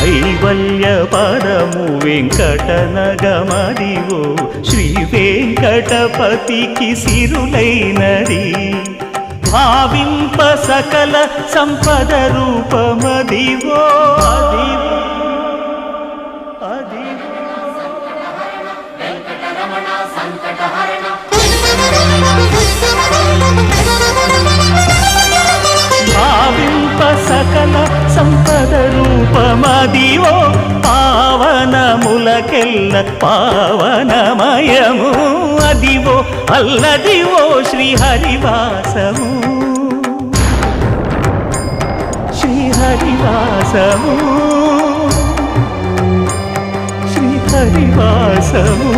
కైవల్య పదము వెంకటనగమదివో శ్రీ వెంకటపతికి సిరులైనది భావింప సకల సంపద రూపమదివో అదివో భావింప సకల సంపద రూపమదివో పావనములకెల్ల పావనమయము అదివో అల్లదివో శ్రీహరివాసము శ్రీహరివాసము శ్రీహరివాసము